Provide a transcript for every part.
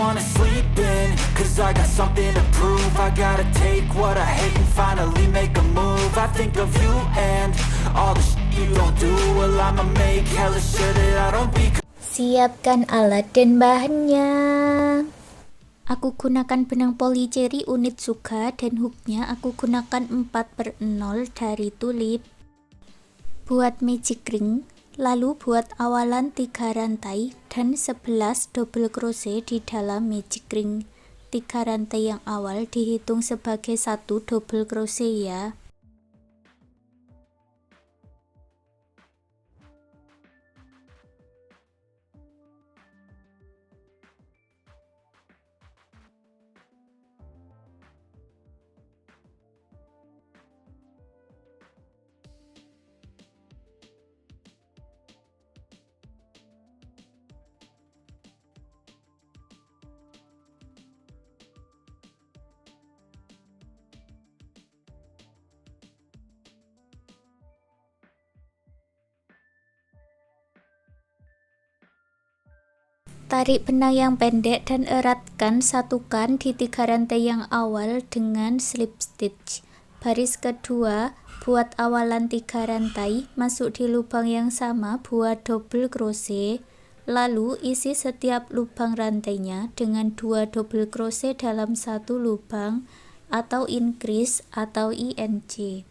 wanna sleep in, cause I got something to prove. I gotta take what I hate and finally make a move. I think of you and all the shit you don't do. Well, I'ma make hella sure that I don't be. Siapkan alat dan bahannya. Aku gunakan benang polycherry unit Suga dan hooknya aku gunakan 4/0 dari tulip. Buat magic ring, lalu buat awalan 3 rantai dan 11 double crochet di dalam magic ring. 3 rantai yang awal dihitung sebagai 1 double crochet ya. Tarik benang yang pendek dan eratkan, satukan di 3 rantai yang awal dengan slip stitch. Baris kedua, buat awalan 3 rantai, masuk di lubang yang sama, buat double crochet, lalu isi setiap lubang rantainya dengan 2 double crochet dalam satu lubang atau increase atau INC.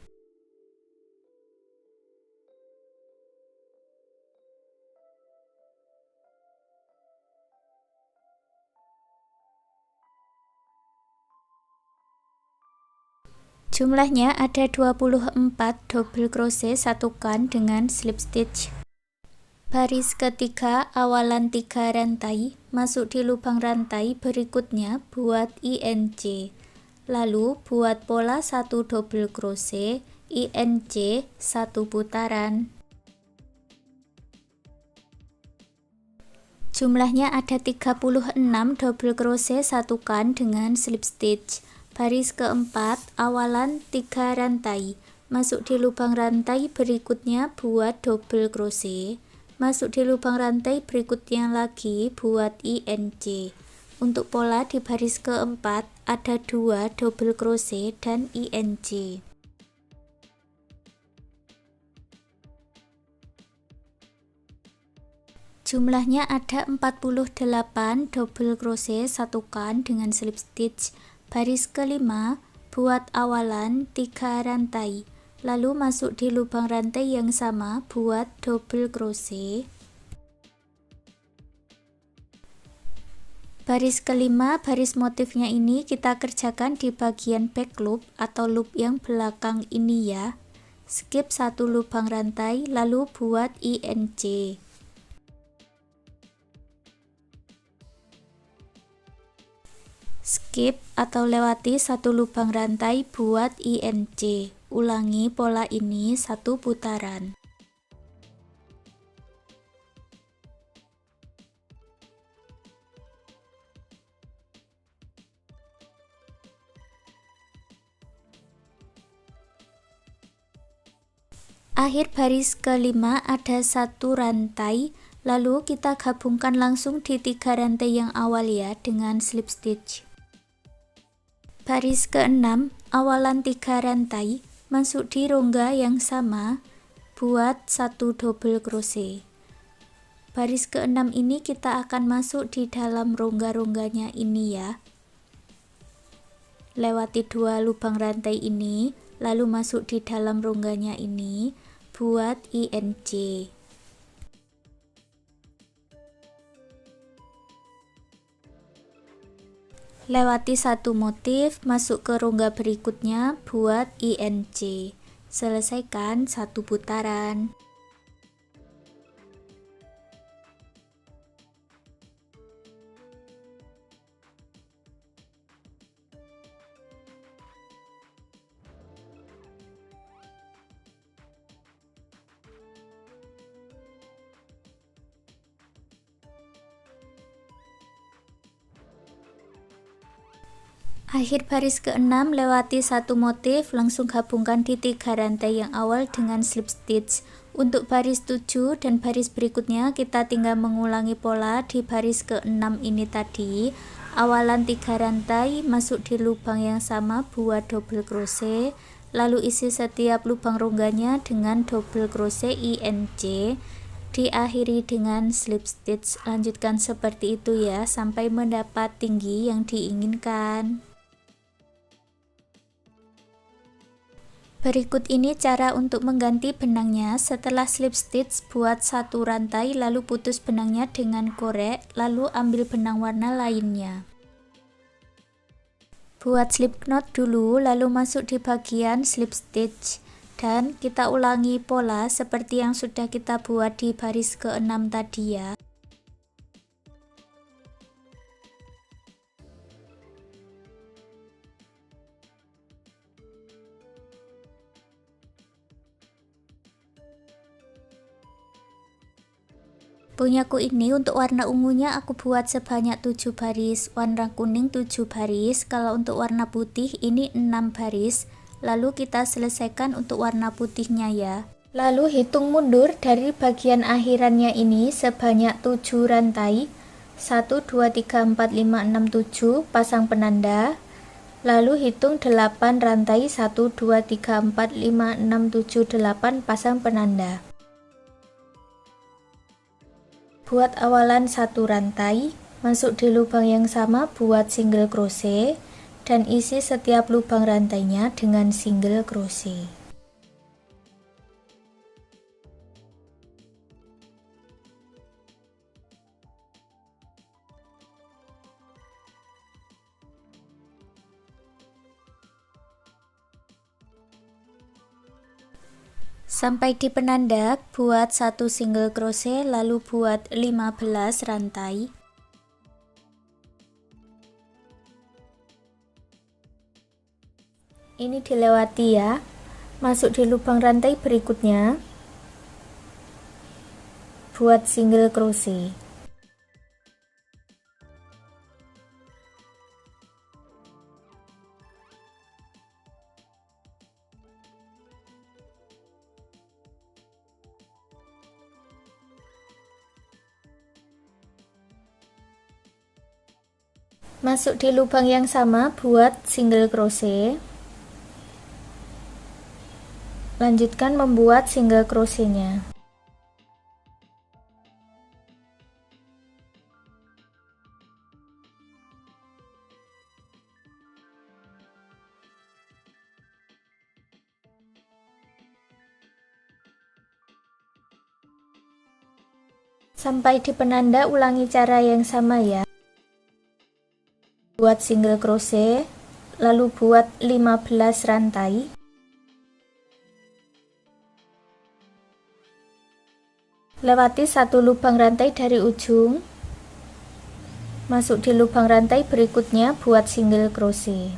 Jumlahnya ada 24 double crochet, satukan dengan slip stitch. Baris ketiga, awalan 3 rantai, masuk di lubang rantai berikutnya, buat INC. Lalu buat pola 1 double crochet, INC 1 putaran. Jumlahnya ada 36 double crochet, satukan dengan slip stitch. Baris keempat, awalan 3 rantai, masuk di lubang rantai berikutnya, buat double crochet, masuk di lubang rantai berikutnya lagi, buat INC. Untuk pola di baris keempat ada 2 double crochet dan INC. Jumlahnya ada 48 double crochet, satukan dengan slip stitch. Baris kelima, buat awalan 3 rantai, lalu masuk di lubang rantai yang sama, buat double crochet. Baris kelima, baris motifnya ini kita kerjakan di bagian back loop atau loop yang belakang ini ya. Skip 1 lubang rantai, lalu buat INC. Skip atau lewati 1 lubang rantai, buat INC. Ulangi pola ini 1 putaran. Akhir baris kelima ada 1 rantai, lalu kita gabungkan langsung di 3 rantai yang awal ya dengan slip stitch. Baris keenam, awalan 3 rantai, masuk di rongga yang sama, buat 1 double crochet. Baris keenam ini kita akan masuk di dalam rongga-rongganya ini ya. Lewati 2 lubang rantai ini, lalu masuk di dalam rongganya ini, buat INC. Lewati 1 motif, masuk ke rongga berikutnya, buat INC. Selesaikan 1 putaran. Akhir baris ke-6, lewati 1 motif, langsung gabungkan di 3 rantai yang awal dengan slip stitch. Untuk baris 7 dan baris berikutnya kita tinggal mengulangi pola di baris ke-6 ini tadi. Awalan 3 rantai, masuk di lubang yang sama, buat double crochet, lalu isi setiap lubang rongganya dengan double crochet INC, diakhiri dengan slip stitch. Lanjutkan seperti itu ya, sampai mendapat tinggi yang diinginkan. Berikut ini cara untuk mengganti benangnya. Setelah slip stitch, buat 1 rantai, lalu putus benangnya dengan korek, lalu ambil benang warna lainnya. Buat slip knot dulu, lalu masuk di bagian slip stitch, dan kita ulangi pola seperti yang sudah kita buat di baris ke-6 tadi ya. Punyaku ini untuk warna ungunya aku buat sebanyak 7 baris, warna kuning 7 baris, kalau untuk warna putih ini 6 baris. Lalu kita selesaikan untuk warna putihnya ya. Lalu hitung mundur dari bagian akhirannya ini sebanyak 7 rantai. 1, 2, 3, 4, 5, 6, 7, pasang penanda. Lalu hitung 8 rantai, 1, 2, 3, 4, 5, 6, 7, 8, pasang penanda. Buat awalan 1 rantai, masuk di lubang yang sama, buat single crochet, dan isi setiap lubang rantainya dengan single crochet. Sampai di penanda, buat 1 single crochet, lalu buat 15 rantai. Ini dilewati ya. Masuk di lubang rantai berikutnya, buat single crochet. Masuk di lubang yang sama, buat single crochet. Lanjutkan membuat single crochetnya. Sampai di penanda, ulangi cara yang sama ya. Buat single crochet, lalu buat 15 rantai. Lewati 1 lubang rantai dari ujung. Masuk di lubang rantai berikutnya, buat single crochet.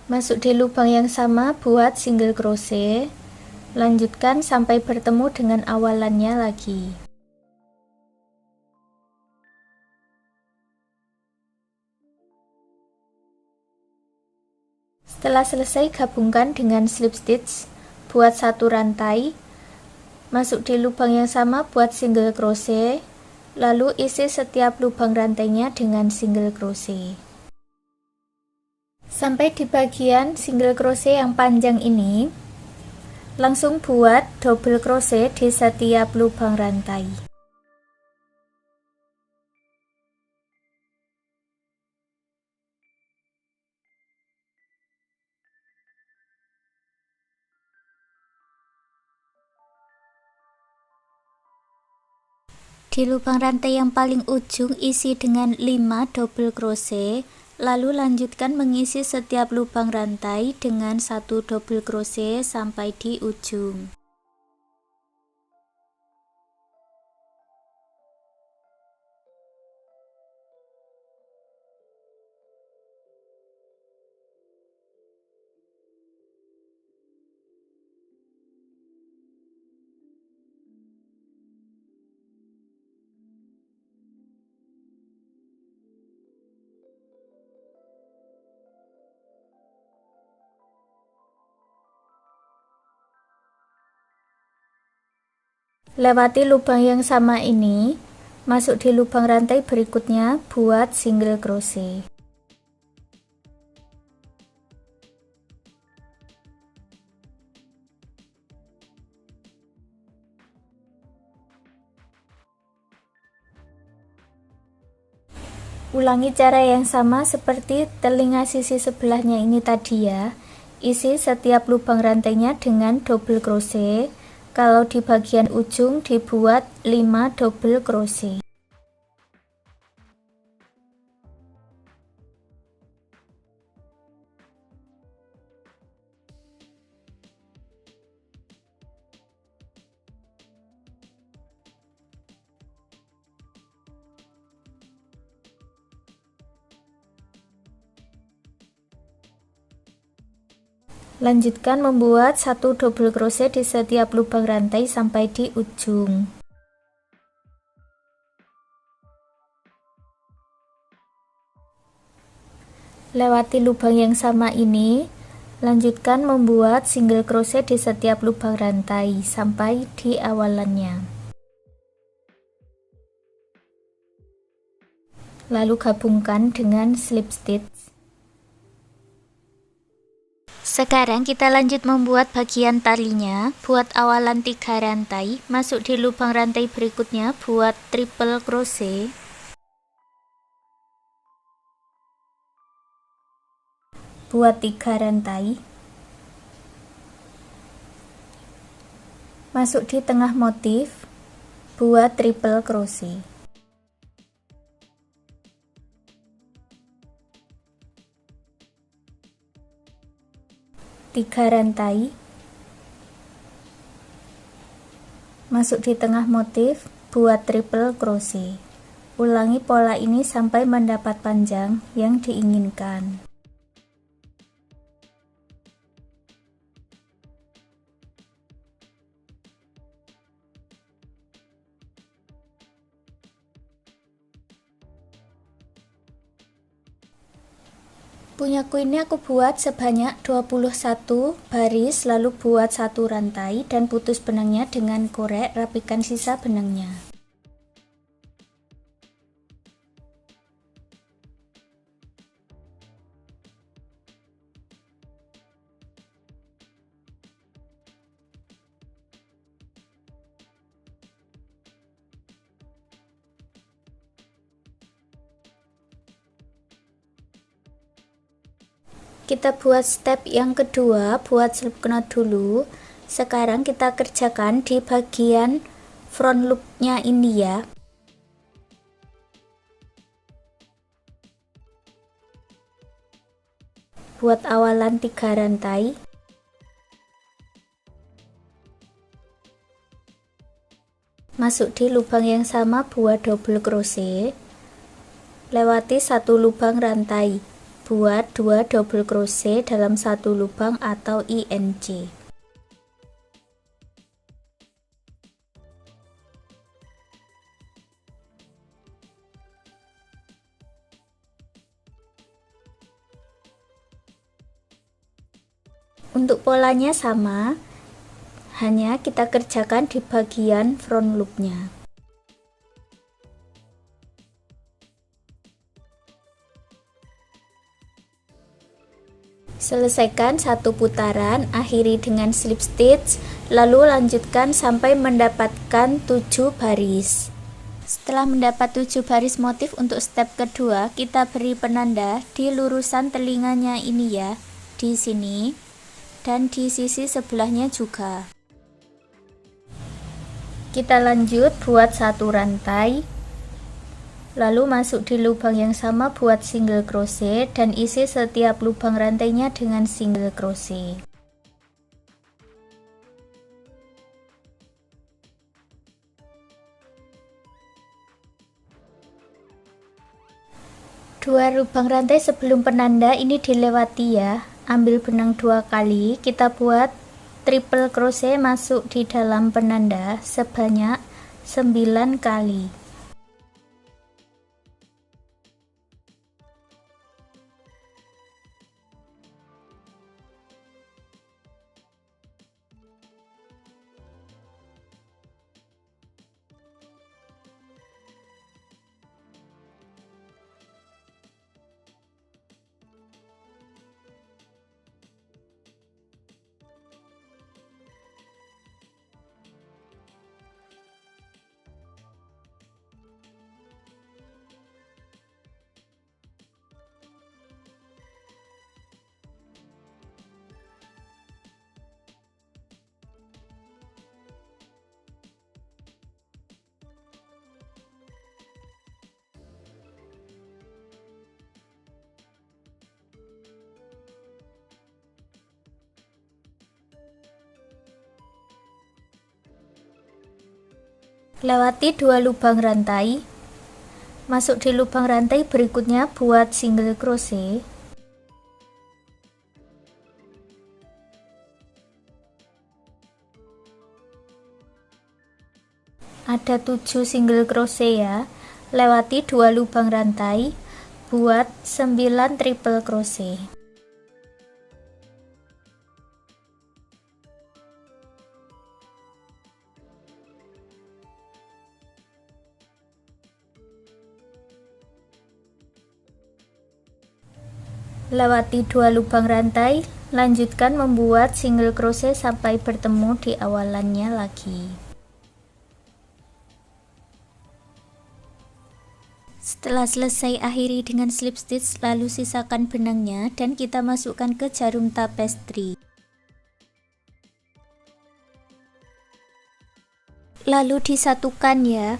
Masuk di lubang yang sama, buat single crochet. Lanjutkan sampai bertemu dengan awalannya lagi. Setelah selesai, gabungkan dengan slip stitch, buat 1 rantai, masuk di lubang yang sama, buat single crochet, lalu isi setiap lubang rantainya dengan single crochet. Sampai di bagian single crochet yang panjang ini, langsung buat double crochet di setiap lubang rantai. Di lubang rantai yang paling ujung isi dengan 5 double crochet, lalu lanjutkan mengisi setiap lubang rantai dengan 1 double crochet sampai di ujung. Lewati lubang yang sama ini, masuk di lubang rantai berikutnya, buat single crochet. Ulangi cara yang sama seperti telinga sisi sebelahnya ini tadi ya. Isi setiap lubang rantainya dengan double crochet. Kalau di bagian ujung dibuat 5 double crochet. Lanjutkan membuat 1 double crochet di setiap lubang rantai sampai di ujung. Lewati lubang yang sama ini, lanjutkan membuat single crochet di setiap lubang rantai sampai di awalannya. Lalu gabungkan dengan slip stitch. Sekarang kita lanjut membuat bagian talinya. Buat awalan 3 rantai, masuk di lubang rantai berikutnya, buat triple crochet. Buat 3 rantai. Masuk di tengah motif, buat triple crochet. Tiga rantai, masuk di tengah motif, buat triple crochet. Ulangi pola ini sampai mendapat panjang yang diinginkan. Punyaku ini aku buat sebanyak 21 baris, lalu buat 1 rantai dan putus benangnya dengan korek, rapikan sisa benangnya. Kita buat step yang kedua, buat slip knot dulu. Sekarang kita kerjakan di bagian front loopnya ini ya. Buat awalan 3 rantai. Masuk di lubang yang sama, buat double crochet. Lewati 1 lubang rantai. Buat 2 double crochet dalam 1 lubang atau INC. Untuk polanya sama, hanya kita kerjakan di bagian front loopnya. Selesaikan 1 putaran, akhiri dengan slip stitch, lalu lanjutkan sampai mendapatkan 7 baris. Setelah mendapat 7 baris motif untuk step kedua, kita beri penanda di lurusan telinganya ini ya, di sini, dan di sisi sebelahnya juga. Kita lanjut buat 1 rantai. Lalu masuk di lubang yang sama, buat single crochet dan isi setiap lubang rantainya dengan single crochet. Dua lubang rantai sebelum penanda ini dilewati ya. Ambil benang 2 kali, kita buat triple crochet masuk di dalam penanda sebanyak 9 kali. Lewati 2 lubang rantai. Masuk di lubang rantai berikutnya, buat single crochet. Ada 7 single crochet ya. Lewati 2 lubang rantai, buat 9 triple crochet. Lewati 2 lubang rantai, lanjutkan membuat single crochet sampai bertemu di awalannya lagi. Setelah selesai, akhiri dengan slip stitch, lalu sisakan benangnya dan kita masukkan ke jarum tapestry. Lalu disatukan ya.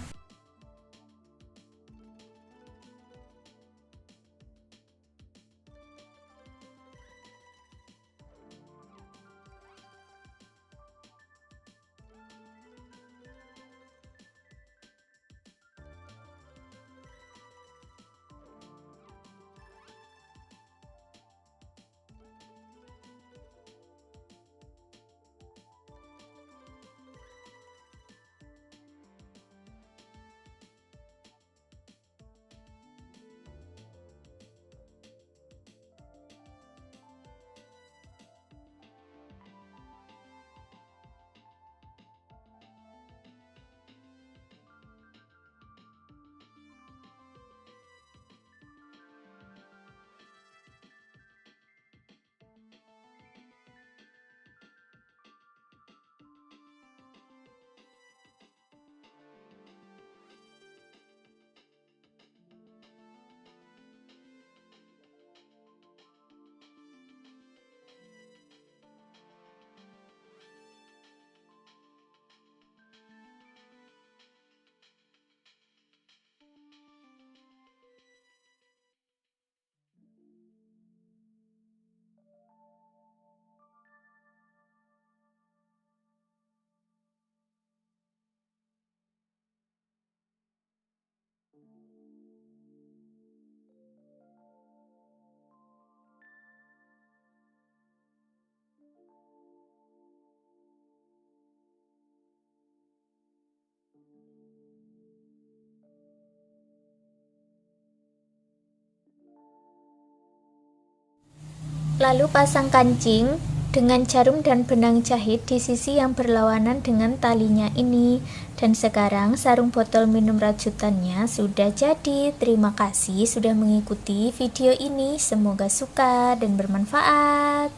Lalu pasang kancing dengan jarum dan benang jahit di sisi yang berlawanan dengan talinya ini. Dan sekarang sarung botol minum rajutannya sudah jadi. Terima kasih sudah mengikuti video ini. Semoga suka dan bermanfaat.